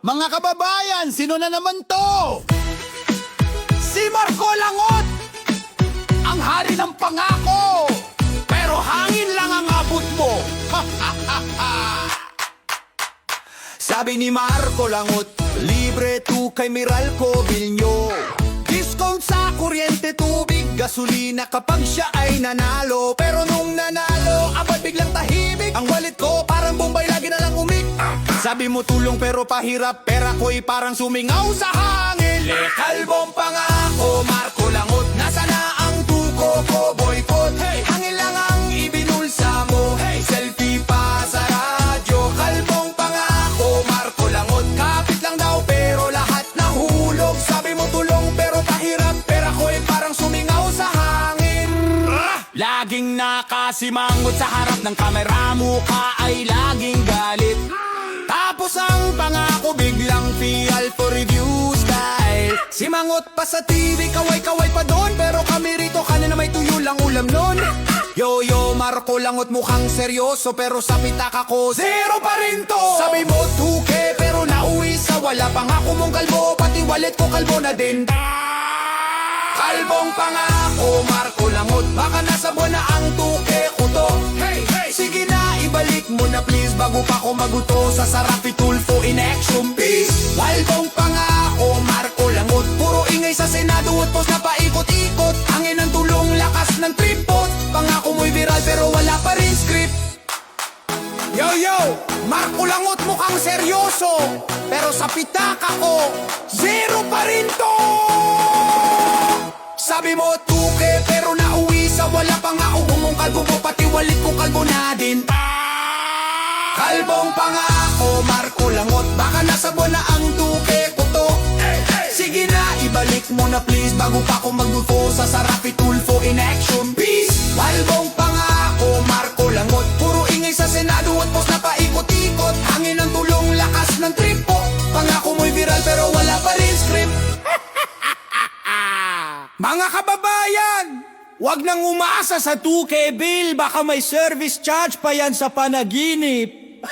Mga kababayan, sino na naman to? Si Marco Langot! Ang hari ng pangako! Pero hangin lang ang abot mo! Sabi ni Marco Langot, libre tu kay Meralco Vilño. Discount sa kuryente, tubig, gasolina kapag siya ay nanalo. Pero nung nanalo, abay biglang tahimik. Ang wallet ko parang Bombay, lagi na lang umik. Sabi mo tulong pero pahirap, pera ko'y parang sumingaw sa hangin. Kalbong pangako, Marco Langot, nasa na ang tuko ko, boycott. Hey, hangin lang ang ibinulsa mo, hey, selfie pa sa radyo. Kalbong pangako, Marco Langot, kapit lang daw pero lahat nahulog. Sabi mo tulong pero pahirap, pera ko'y parang sumingaw sa hangin. Laging nakasimangot sa harap ng kamera, mukha ay laging galit. Tapos ang pangako biglang fial for review style. Si Mangot pa sa TV, kaway-kaway pa doon. Pero kami rito kanina may tuyo lang ulam nun. Yo, Marco Langot mukhang seryoso, pero sa pitaka ko, zero pa rin to. Sabi mo 2K pero nauwi sa wala. Pangako mong kalbo, pati wallet ko kalbo na din. Kalbong pangako, Marco Langot, baka nasa buwan na ang 2K ko to. Hey, sige na, ibalik mo na please, bago pa ako maguto sa Sarapi Tulfo in action, peace. Kalbong pangako, Marco Langot, puro ingay sa Senado at post na paikot-ikot. Hangin ng tulong, lakas ng tripod. Pangako mo'y viral pero wala pa rin script. Yo, Marco Langot mukhang seryoso, pero sa pitaka ko, zero pa rin to. Sabi mo 2K pero nauwi sa wala. Pangako mong kalbo mo, pati walit ko kalbo na din. Kalbong pangako, Marco Langot, baka nasa buwan na ang 2K ko to. Sige na, ibalik mo na please, bago pa ako magduto sa Sarapi Tulfo in action, peace. Kalbong pangako, Marco Langot, puro ingay sa Senado at post na paikot-ikot. Hangin ng tulong, lakas ng tripo. Pangako mo'y viral pero wala pa rin script. Mga kababayan, wag nang umaasa sa 2K bill, baka may service charge pa yan sa panaginip.